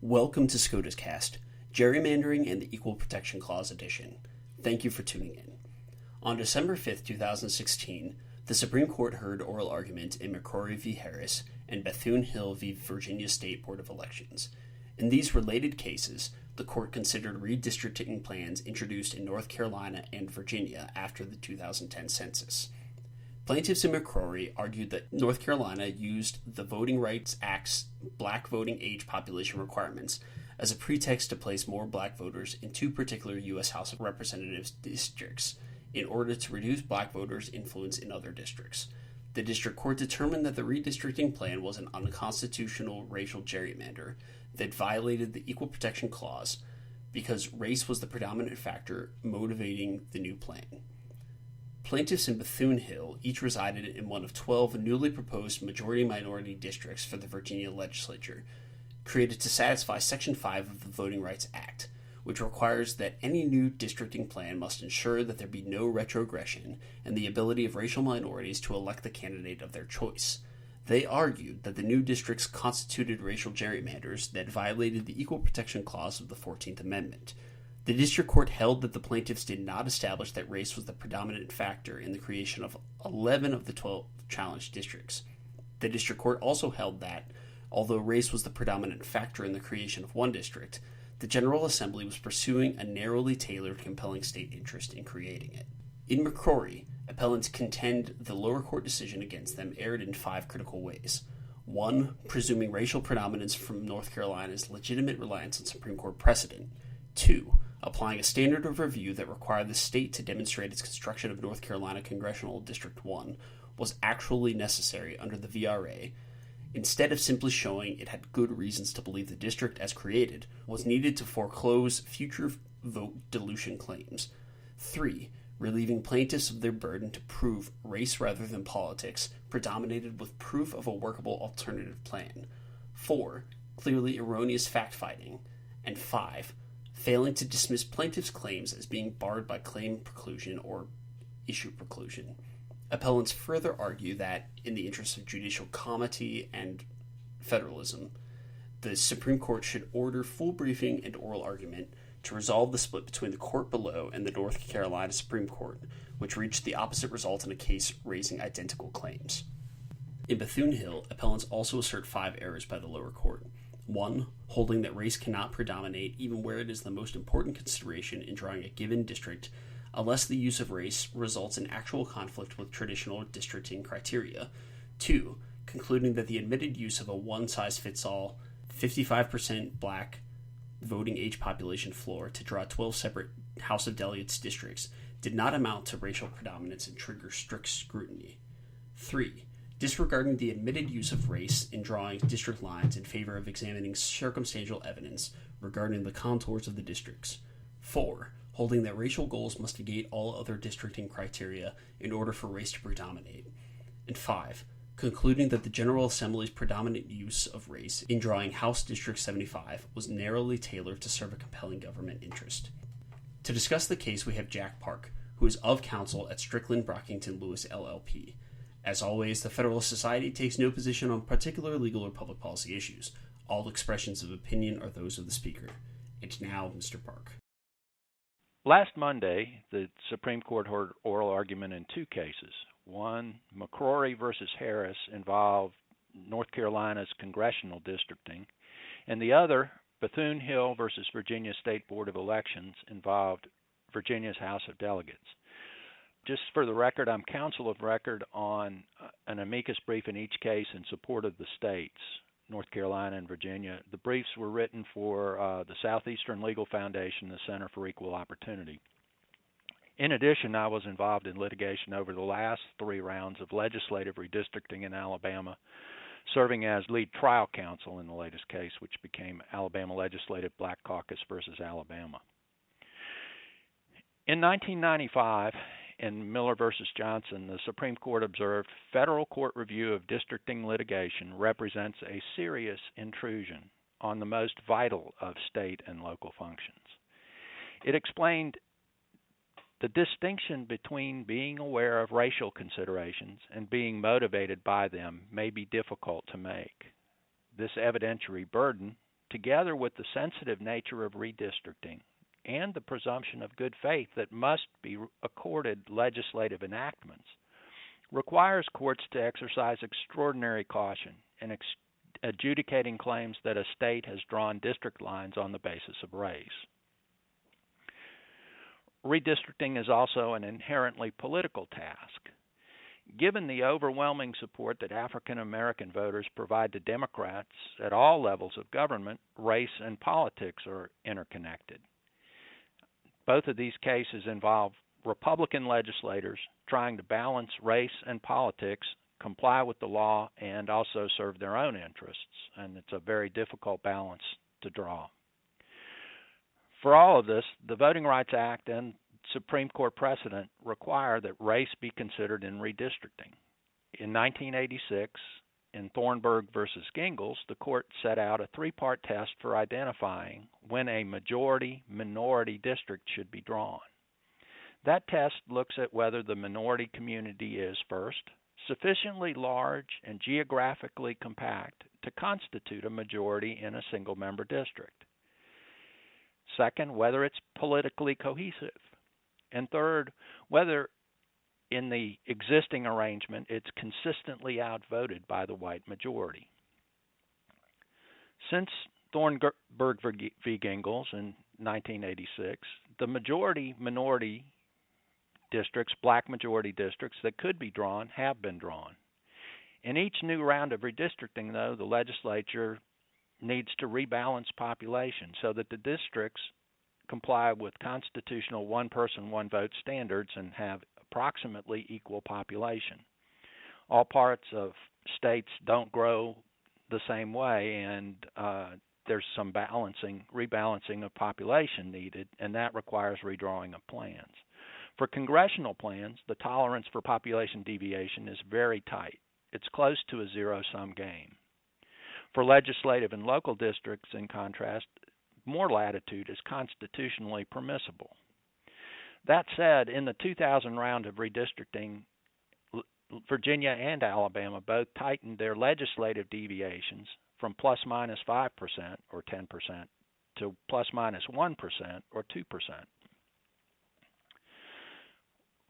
Welcome to SCOTUScast, Gerrymandering and the Equal Protection Clause edition. Thank you for tuning in. On December 5, 2016, the Supreme Court heard oral argument in McCrory v. Harris and Bethune-Hill v. Virginia State Board of Elections. In these related cases, the court considered redistricting plans introduced in North Carolina and Virginia after the 2010 census. Plaintiffs in McCrory argued that North Carolina used the Voting Rights Act's black voting age population requirements as a pretext to place more black voters in two particular U.S. House of Representatives districts in order to reduce black voters' influence in other districts. The district court determined that the redistricting plan was an unconstitutional racial gerrymander that violated the Equal Protection Clause because race was the predominant factor motivating the new plan. Plaintiffs in Bethune-Hill each resided in one of 12 newly proposed majority-minority districts for the Virginia Legislature, created to satisfy Section 5 of the Voting Rights Act, which requires that any new districting plan must ensure that there be no retrogression and the ability of racial minorities to elect the candidate of their choice. They argued that the new districts constituted racial gerrymanders that violated the Equal Protection Clause of the 14th Amendment. The district court held that the plaintiffs did not establish that race was the predominant factor in the creation of 11 of the 12 challenged districts. The district court also held that, although race was the predominant factor in the creation of one district, the General Assembly was pursuing a narrowly tailored compelling state interest in creating it. In McCrory, appellants contend the lower court decision against them erred in 5 critical ways. 1. Presuming racial predominance from North Carolina's legitimate reliance on Supreme Court precedent. 2. Applying a standard of review that required the state to demonstrate its construction of North Carolina Congressional District 1 was actually necessary under the VRA, instead of simply showing it had good reasons to believe the district as created was needed to foreclose future vote dilution claims. 3. Relieving plaintiffs of their burden to prove race rather than politics, predominated with proof of a workable alternative plan. 4. Clearly erroneous fact-finding. And 5. Failing to dismiss plaintiffs' claims as being barred by claim preclusion or issue preclusion. Appellants further argue that, in the interest of judicial comity and federalism, the Supreme Court should order full briefing and oral argument to resolve the split between the court below and the North Carolina Supreme Court, which reached the opposite result in a case raising identical claims. In Bethune-Hill, appellants also assert 5 errors by the lower court. 1. Holding that race cannot predominate even where it is the most important consideration in drawing a given district unless the use of race results in actual conflict with traditional districting criteria. 2. Concluding that the admitted use of a one-size-fits-all 55% black voting age population floor to draw 12 separate House of Delegates districts did not amount to racial predominance and trigger strict scrutiny. 3. Disregarding the admitted use of race in drawing district lines in favor of examining circumstantial evidence regarding the contours of the districts. 4. Holding that racial goals must negate all other districting criteria in order for race to predominate. And 5. Concluding that the General Assembly's predominant use of race in drawing House District 75 was narrowly tailored to serve a compelling government interest. To discuss the case, we have Jack Park, who is of counsel at Strickland Brockington Lewis LLP. As always, the Federalist Society takes no position on particular legal or public policy issues. All expressions of opinion are those of the speaker. And now, Mr. Park. Last Monday, the Supreme Court heard oral argument in 2 cases. One, McCrory versus Harris, involved North Carolina's congressional districting, and the other, Bethune-Hill versus Virginia State Board of Elections, involved Virginia's House of Delegates. Just for the record, I'm counsel of record on an amicus brief in each case in support of the states, North Carolina and Virginia. The briefs were written for the Southeastern Legal Foundation, the Center for Equal Opportunity. In addition, I was involved in litigation over the last 3 rounds of legislative redistricting in Alabama, serving as lead trial counsel in the latest case, which became Alabama Legislative Black Caucus versus Alabama. In 1995, in Miller versus Johnson, the Supreme Court observed federal court review of districting litigation represents a serious intrusion on the most vital of state and local functions. It explained the distinction between being aware of racial considerations and being motivated by them may be difficult to make. This evidentiary burden together with the sensitive nature of redistricting and the presumption of good faith that must be accorded legislative enactments, requires courts to exercise extraordinary caution in adjudicating claims that a state has drawn district lines on the basis of race. Redistricting is also an inherently political task. Given the overwhelming support that African American voters provide to Democrats at all levels of government, race and politics are interconnected. Both of these cases involve Republican legislators trying to balance race and politics, comply with the law, and also serve their own interests, and it's a very difficult balance to draw. For all of this, the Voting Rights Act and Supreme Court precedent require that race be considered in redistricting. In 1986, in Thornburg versus Gingles, the court set out a three-part test for identifying when a majority-minority district should be drawn. That test looks at whether the minority community is, first, sufficiently large and geographically compact to constitute a majority in a single-member district. Second, whether it's politically cohesive. And third, whether in the existing arrangement it's consistently outvoted by the white majority. Since Thornburg v. Gingles in 1986, the majority-minority districts, black majority districts that could be drawn have been drawn. In each new round of redistricting, though, the legislature needs to rebalance population so that the districts comply with constitutional one-person, one-vote standards and have approximately equal population. All parts of states don't grow the same way, and there's some rebalancing of population needed, and that requires redrawing of plans. For congressional plans, the tolerance for population deviation is very tight. It's close to a zero-sum game. For legislative and local districts, in contrast, more latitude is constitutionally permissible. That said, in the 2000 round of redistricting, Virginia and Alabama both tightened their legislative deviations from plus minus 5% or 10% to plus minus 1% or 2%.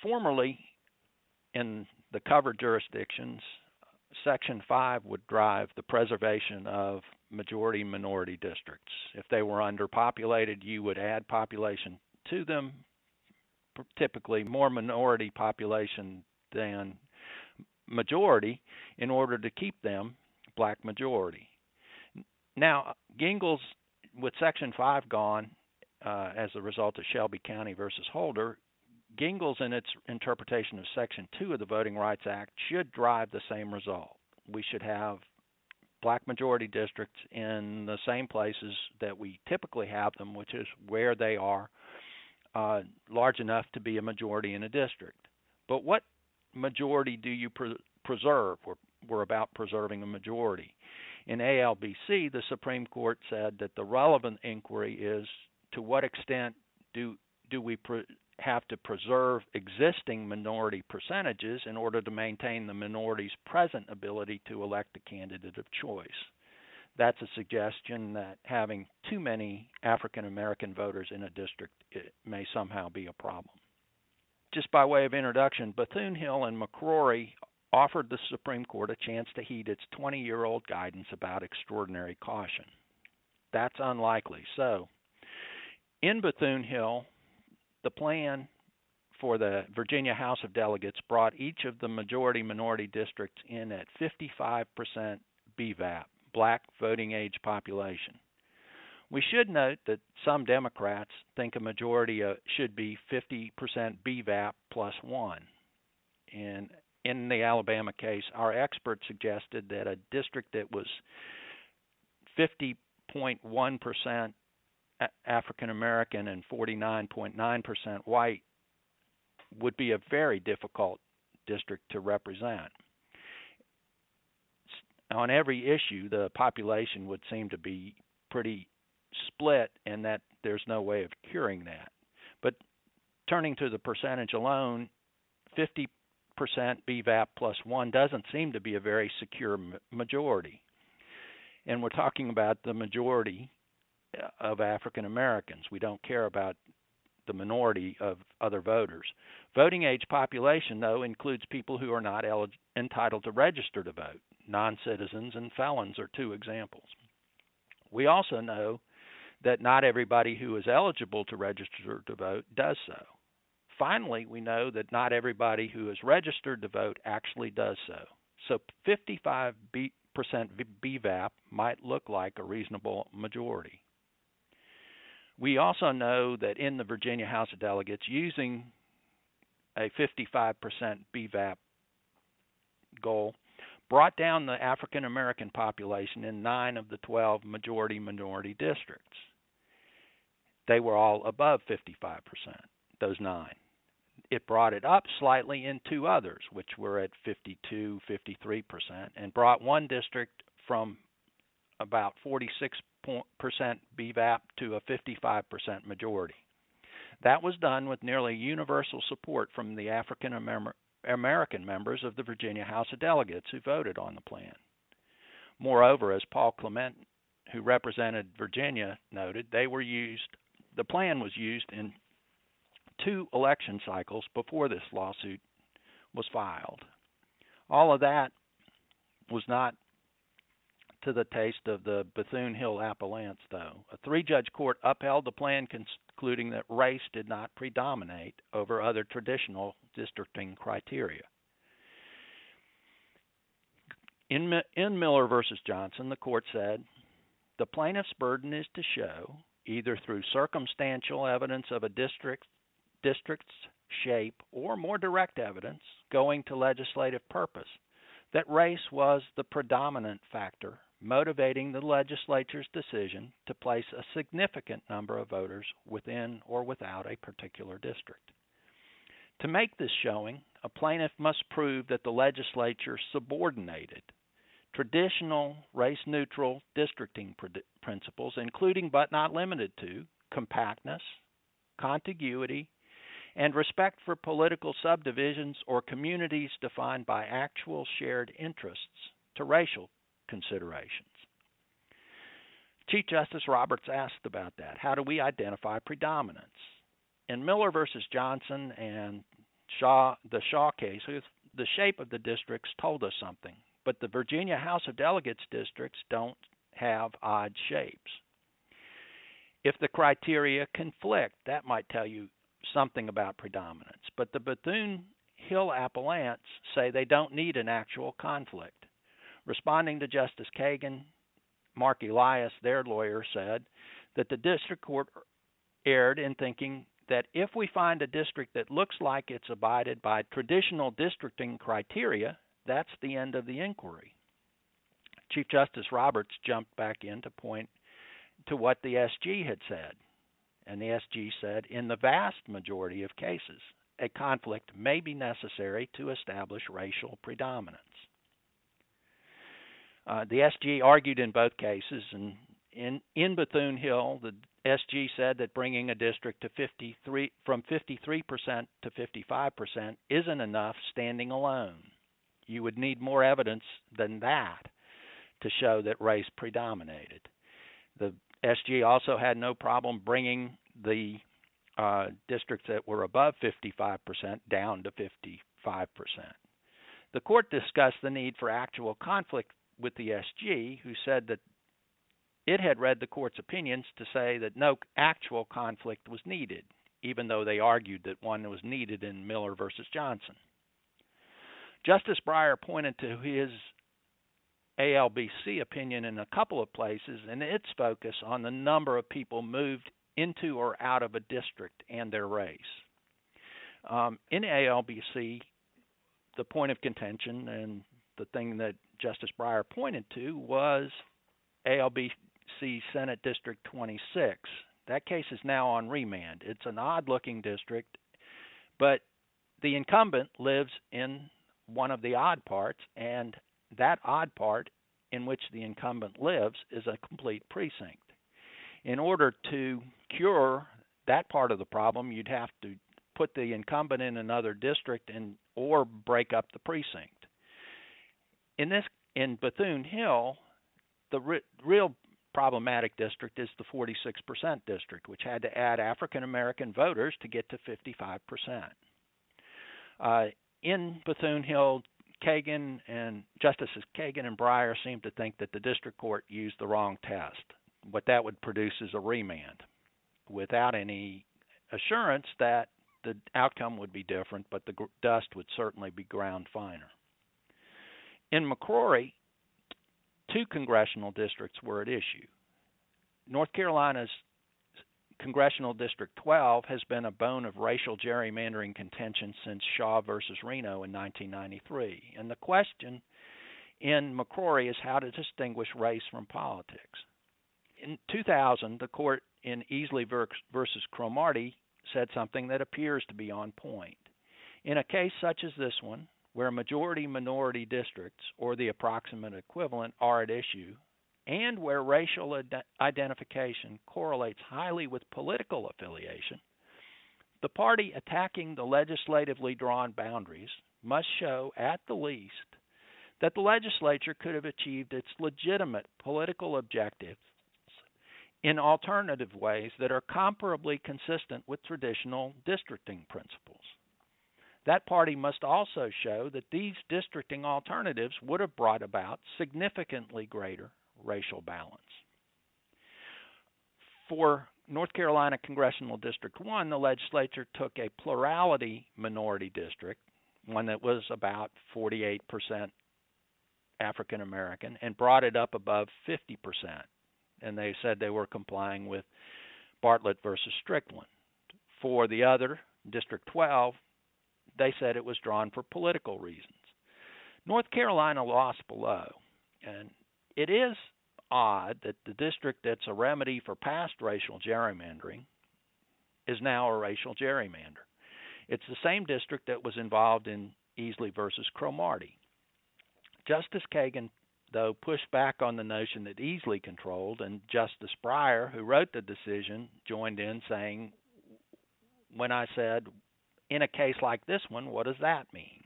Formerly, in the covered jurisdictions, Section 5 would drive the preservation of majority-minority districts. If they were underpopulated, you would add population to them, typically more minority population than majority, in order to keep them black majority. Now, Gingles, with Section 5 gone as a result of Shelby County versus Holder, Gingles, in its interpretation of Section 2 of the Voting Rights Act, should drive the same result. We should have black majority districts in the same places that we typically have them, which is where they are large enough to be a majority in a district. But what majority do you preserve? We're about preserving a majority. In ALBC, the Supreme Court said that the relevant inquiry is to what extent do we have to preserve existing minority percentages in order to maintain the minority's present ability to elect a candidate of choice. That's a suggestion that having too many African American voters in a district may somehow be a problem. Just by way of introduction, Bethune-Hill and McCrory offered the Supreme Court a chance to heed its 20-year-old guidance about extraordinary caution. That's unlikely. So, in Bethune-Hill, the plan for the Virginia House of Delegates brought each of the majority-minority districts in at 55% BVAP, black voting age population. We should note that some Democrats think a majority should be 50% BVAP plus 1. And in the Alabama case, our experts suggested that a district that was 50.1% African American and 49.9% white would be a very difficult district to represent. On every issue, the population would seem to be pretty split, and that there's no way of curing that. But turning to the percentage alone, 50% BVAP plus 1 doesn't seem to be a very secure majority. And we're talking about the majority of African Americans. We don't care about the minority of other voters. Voting age population, though, includes people who are not entitled to register to vote. Non-citizens and felons are two examples. We also know that not everybody who is eligible to register to vote does so. Finally, we know that not everybody who is registered to vote actually does so. So 55% BVAP might look like a reasonable majority. We also know that in the Virginia House of Delegates, using a 55% BVAP goal brought down the African American population in 9 of the 12 majority-minority districts. They were all above 55%, those 9. It brought it up slightly in 2 others, which were at 52, 53%, and brought one district from about 46% BVAP to a 55% majority. That was done with nearly universal support from the African American members of the Virginia House of Delegates who voted on the plan. Moreover, as Paul Clement, who represented Virginia, noted, the plan was used in 2 election cycles before this lawsuit was filed. All of that was not to the taste of the Bethune-Hill Appellants, though. A 3-judge court upheld the plan, concluding that race did not predominate over other traditional districting criteria. In Miller v. Johnson, the court said, the plaintiff's burden is to show, either through circumstantial evidence of a district's shape or more direct evidence going to legislative purpose, that race was the predominant factor motivating the legislature's decision to place a significant number of voters within or without a particular district. To make this showing, a plaintiff must prove that the legislature subordinated traditional race-neutral districting principles, including but not limited to compactness, contiguity, and respect for political subdivisions or communities defined by actual shared interests to racial considerations. Chief Justice Roberts asked about that. How do we identify predominance? In Miller v. Johnson and the Shaw case, the shape of the districts told us something, but the Virginia House of Delegates districts don't have odd shapes. If the criteria conflict, that might tell you something about predominance, but the Bethune-Hill Appellants say they don't need an actual conflict. Responding to Justice Kagan, Mark Elias, their lawyer, said that the district court erred in thinking that if we find a district that looks like it's abided by traditional districting criteria, that's the end of the inquiry. Chief Justice Roberts jumped back in to point to what the SG had said. And the SG said, in the vast majority of cases, a conflict may be necessary to establish racial predominance. The SG argued in both cases, and in Bethune-Hill, the SG said that bringing a district to from 53% to 55% isn't enough standing alone. You would need more evidence than that to show that race predominated. The SG also had no problem bringing the districts that were above 55% down to 55%. The court discussed the need for actual conflict with the SG, who said that it had read the court's opinions to say that no actual conflict was needed, even though they argued that one was needed in Miller v. Johnson. Justice Breyer pointed to his ALBC opinion in a couple of places and its focus on the number of people moved into or out of a district and their race. In ALBC, the point of contention and the thing that Justice Breyer pointed to was ALBC Senate District 26. That case is now on remand. It's an odd-looking district, but the incumbent lives in one of the odd parts, and that odd part in which the incumbent lives is a complete precinct. In order to cure that part of the problem, you'd have to put the incumbent in another district or break up the precinct. In Bethune-Hill, The real problematic district is the 46% district, which had to add African American voters to get to 55%. In Bethune-Hill, Justices Kagan and Breyer seemed to think that the district court used the wrong test. What that would produce is a remand without any assurance that the outcome would be different, but the dust would certainly be ground finer. In McCrory, 2 congressional districts were at issue. North Carolina's Congressional District 12 has been a bone of racial gerrymandering contention since Shaw versus Reno in 1993. And the question in McCrory is how to distinguish race from politics. In 2000, the court in Easley versus Cromartie said something that appears to be on point. In a case such as this one, where majority-minority districts, or the approximate equivalent, are at issue, and where racial identification correlates highly with political affiliation, the party attacking the legislatively drawn boundaries must show, at the least, that the legislature could have achieved its legitimate political objectives in alternative ways that are comparably consistent with traditional districting principles. That party must also show that these districting alternatives would have brought about significantly greater racial balance. For North Carolina Congressional District 1, the legislature took a plurality minority district, one that was about 48% African American, and brought it up above 50%. And they said they were complying with Bartlett versus Strickland. For the other, District 12, they said it was drawn for political reasons. North Carolina lost below, and it is odd that the district that's a remedy for past racial gerrymandering is now a racial gerrymander. It's the same district that was involved in Easley versus Cromartie. Justice Kagan, though, pushed back on the notion that Easley controlled, and Justice Breyer, who wrote the decision, joined in saying, when I said, in a case like this one, what does that mean?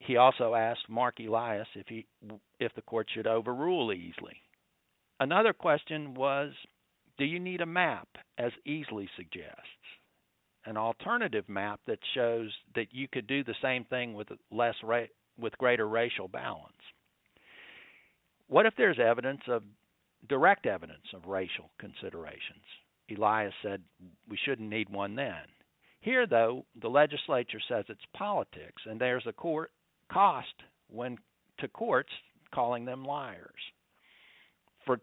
He also asked Mark Elias if the court should overrule Easley. Another question was, do you need a map, as Easley suggests? An alternative map that shows that you could do the same thing with greater racial balance. What if there's direct evidence of racial considerations? Elias said we shouldn't need one then. Here, though, the legislature says it's politics, and there's a cost to courts calling them liars. For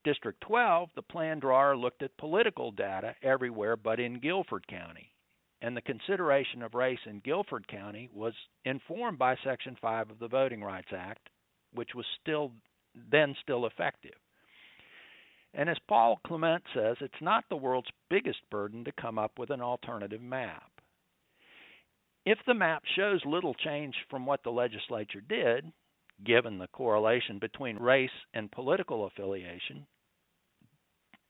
District 12, the plan drawer looked at political data everywhere but in Guilford County, and the consideration of race in Guilford County was informed by Section 5 of the Voting Rights Act, which was still effective. And as Paul Clement says, it's not the world's biggest burden to come up with an alternative map. If the map shows little change from what the legislature did, given the correlation between race and political affiliation,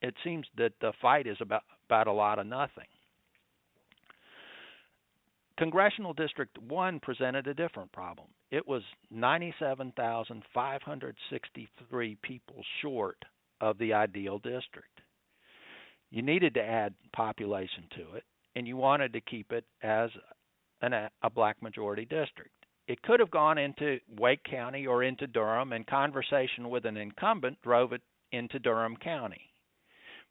it seems that the fight is about a lot of nothing. Congressional District 1 presented a different problem. It was 97,563 people short of the ideal district. You needed to add population to it, and you wanted to keep it as a black majority district. It could have gone into Wake County or into Durham, and conversation with an incumbent drove it into Durham County.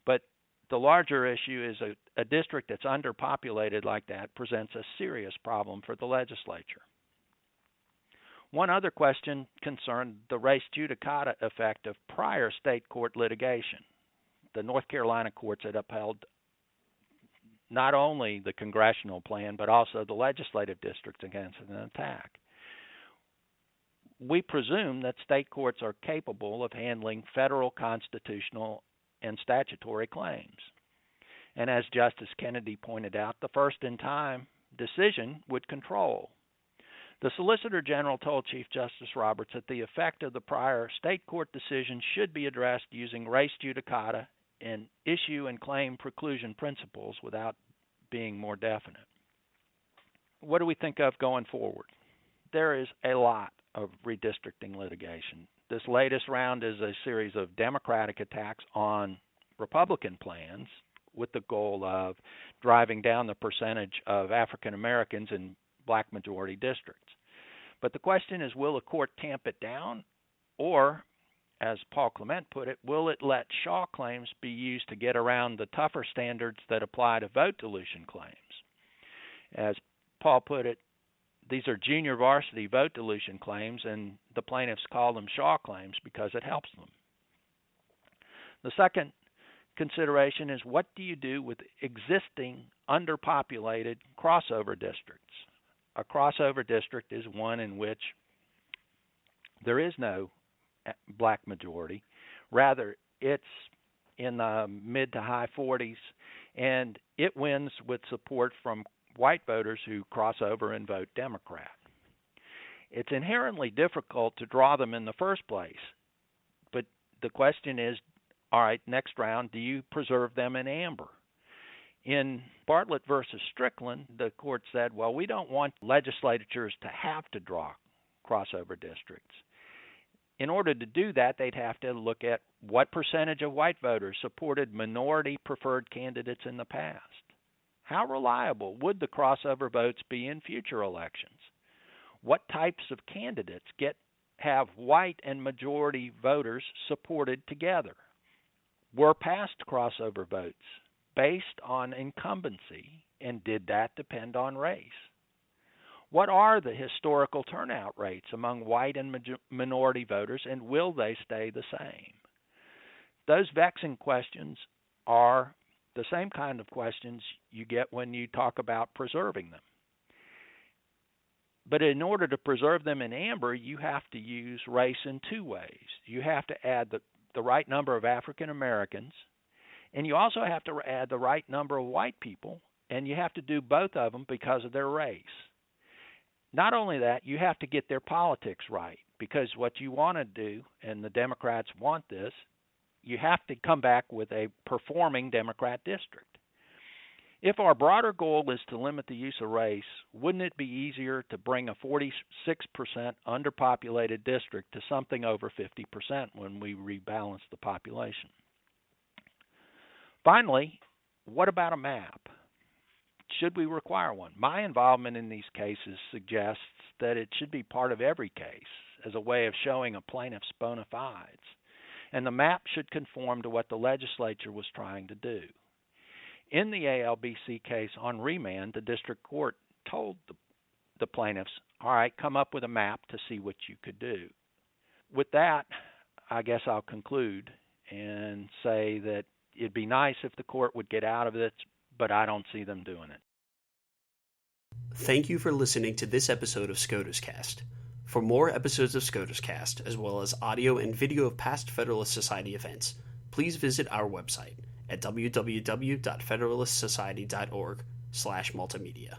But the larger issue is a district that's underpopulated like that presents a serious problem for the legislature. One other question concerned the res judicata effect of prior state court litigation. The North Carolina courts had upheld not only the congressional plan, but also the legislative districts against an attack. We presume that state courts are capable of handling federal constitutional and statutory claims. And as Justice Kennedy pointed out, the first-in-time decision would control. The Solicitor General told Chief Justice Roberts that the effect of the prior state court decision should be addressed using res judicata and issue and claim preclusion principles without being more definite. What do we think of going forward? There is a lot of redistricting litigation This latest round is a series of Democratic attacks on Republican plans with the goal of driving down the percentage of African Americans in black majority districts. But the question is, will the court tamp it down, or, as Paul Clement put it, will it let Shaw claims be used to get around the tougher standards that apply to vote dilution claims? As Paul put it, these are junior varsity vote dilution claims, and the plaintiffs call them Shaw claims because it helps them. The second consideration is, what do you do with existing underpopulated crossover districts? A crossover district is one in which there is no black majority. Rather, it's in the mid to high 40s, and it wins with support from white voters who cross over and vote Democrat. It's inherently difficult to draw them in the first place, but the question is, all right, next round, do you preserve them in amber? In Bartlett versus Strickland, the court said, well, we don't want legislatures to have to draw crossover districts. In order to do that, they'd have to look at what percentage of white voters supported minority preferred candidates in the past. How reliable would the crossover votes be in future elections? What types of candidates have white and majority voters supported together? Were past crossover votes based on incumbency, and did that depend on race? What are the historical turnout rates among white and minority voters, and will they stay the same? Those vexing questions are the same kind of questions you get when you talk about preserving them. But in order to preserve them in amber, you have to use race in two ways. You have to add the right number of African Americans, and you also have to add the right number of white people, and you have to do both of them because of their race. Not only that, you have to get their politics right, because what you want to do, and the Democrats want this, you have to come back with a performing Democrat district. If our broader goal is to limit the use of race, wouldn't it be easier to bring a 46% underpopulated district to something over 50% when we rebalance the population? Finally, what about a map? Should we require one? My involvement in these cases suggests that it should be part of every case as a way of showing a plaintiff's bona fides, and the map should conform to what the legislature was trying to do. In the ALBC case on remand, the district court told the plaintiffs, all right, come up with a map to see what you could do. With that, I guess I'll conclude and say that it'd be nice if the court would get out of it, but I don't see them doing it. Thank you for listening to this episode of SCOTUScast. For more episodes of SCOTUScast, as well as audio and video of past Federalist Society events, please visit our website at www.federalistsociety.org/multimedia.